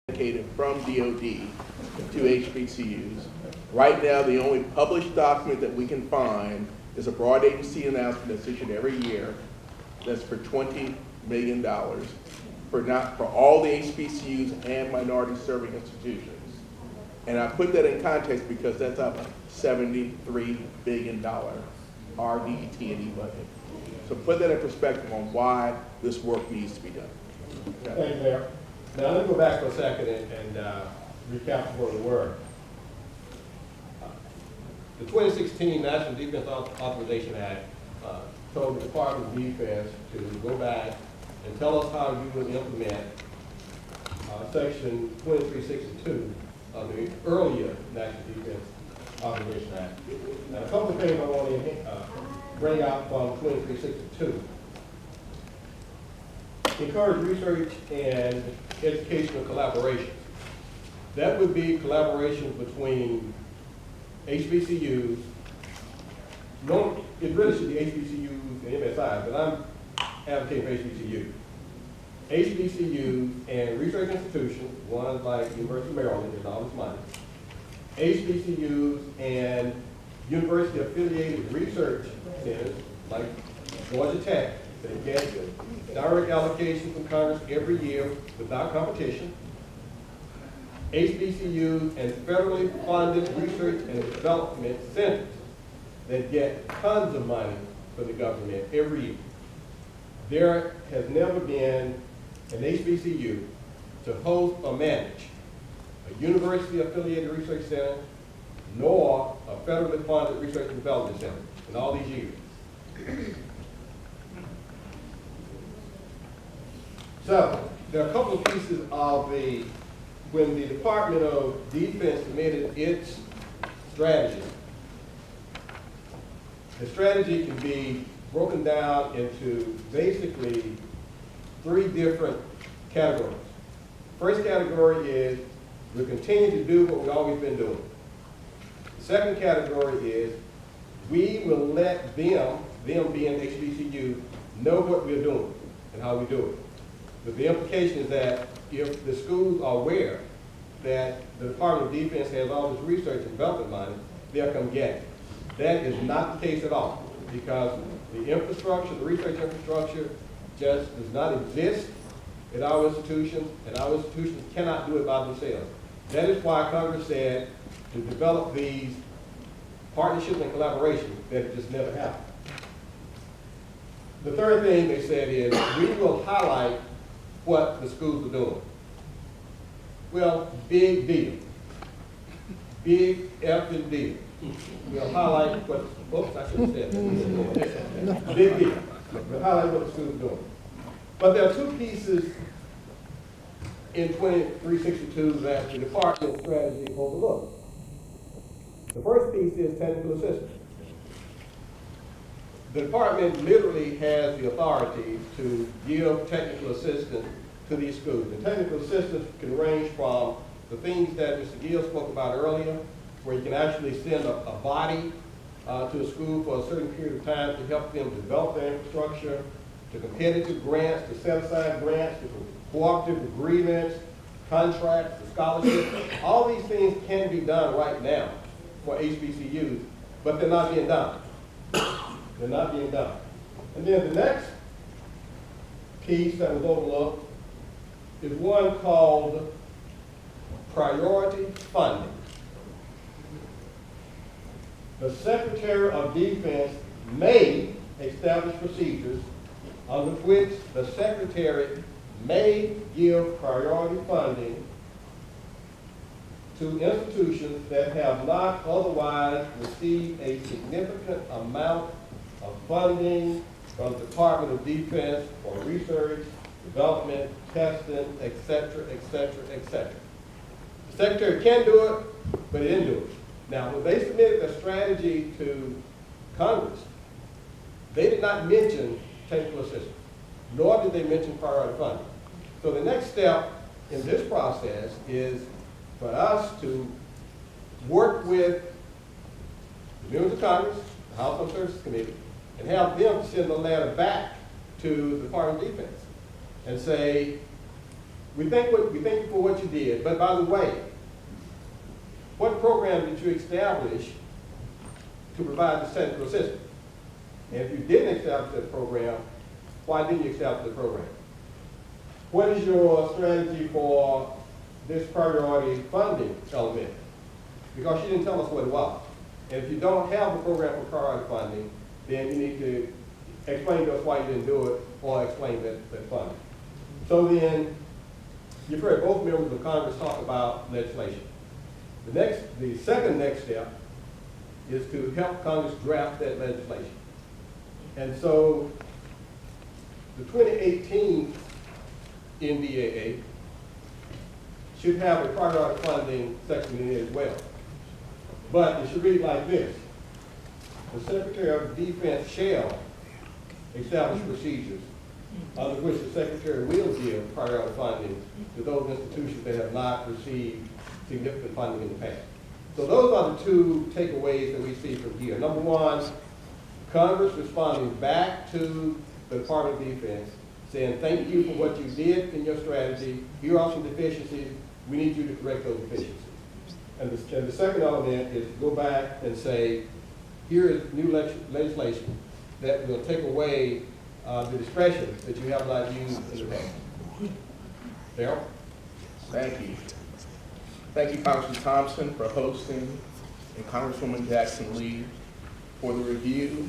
allocated from DOD to HBCUs. Right now, the only published document that we can find is a broad agency announcement that's issued every year that's for $20 million for all the HBCUs and minority serving institutions. And I put that in context because that's a $73 billion RDT&E budget. So put that in perspective on why this work needs to be done. Thank you, Mayor. Now let me go back for a second and recap where we were. The 2016 National Defense Authorization Act told the Department of Defense to go back and tell us how you would implement Section 2362 of the earlier National Defense Authorization Act. Now, a couple of things I want to bring out from 2362. Encourage research and educational collaboration. That would be collaboration between HBCUs. No, it really should be HBCUs and MSI, but I'm advocating for HBCUs. HBCUs and research institutions, one like University of Maryland, there's all this money. HBCUs and university affiliated research centers like Georgia Tech, that get direct allocation from Congress every year without competition. HBCUs and federally funded research and development centers that get tons of money from the government every year. There has never been an HBCU to host or manage a university affiliated research center nor a federally funded research and development center in all these years. So, there are a couple of pieces of when the Department of Defense submitted its strategy. The strategy can be broken down into basically 3 different categories. First category is we continue to do what we've always been doing. The second category is we will let them being HBCU, know what we're doing and how we do it. But the implication is that if the schools are aware that the Department of Defense has all this research and development money, they'll come get it. That is not the case at all, because the infrastructure, the research infrastructure, just does not exist at our institutions, and our institutions cannot do it by themselves. That is why Congress said to develop these partnerships and collaborations that it just never happened. The third thing they said is we will highlight what the schools are doing. Well, big deal. Big effing deal. We'll highlight what, oops, I should have said that. Big deal. We'll highlight what the schools are doing. But there are 2 pieces in 2362 that the department strategy overlooks. The first piece is technical assistance. The department literally has the authority to give technical assistance to these schools. And technical assistance can range from the things that Mr. Gill spoke about earlier, where you can actually send a body to a school for a certain period of time to help them develop their infrastructure, to competitive grants, to set aside grants, to cooperative agreements, contracts, to scholarships. All these things can be done right now for HBCUs, but they're not being done. They're not being done. And then the next piece that was overlooked is one called priority funding. The Secretary of Defense may establish procedures under which the Secretary may give priority funding to institutions that have not otherwise received a significant amount of funding from the Department of Defense for research, development, testing, et cetera, et cetera, et cetera. The Secretary can do it, but he didn't do it. Now, when they submitted their strategy to Congress, they did not mention technical assistance, nor did they mention priority funding. So the next step in this process is for us to work with the members of Congress, the House Armed Services Committee, and have them send a letter back to the Department of Defense and say, we thank you for what you did, but by the way, what program did you establish to provide this technical assistance? And if you didn't establish that program, why didn't you establish the program? What is your strategy for this priority funding element? Because you didn't tell us what it was. And if you don't have a program for priority funding, then you need to explain to us why you didn't do it, or explain that funding. So then, you've heard both members of Congress talk about legislation. The second next step is to help Congress draft that legislation. And so, the 2018 NDAA should have a priority funding section in it as well. But it should read like this: the Secretary of Defense shall establish procedures under which the Secretary will give priority funding to those institutions that have not received significant funding in the past. So those are the two takeaways that we see from here. Number one, Congress responding back to the Department of Defense, saying thank you for what you did in your strategy. Here are some deficiencies. We need you to correct those deficiencies. And the second element is to go back and say, here is new legislation that will take away the discretion that you have not used in the past. Darold? Thank you. Thank you, Congressman Thompson, for hosting, and Congresswoman Jackson Lee for the review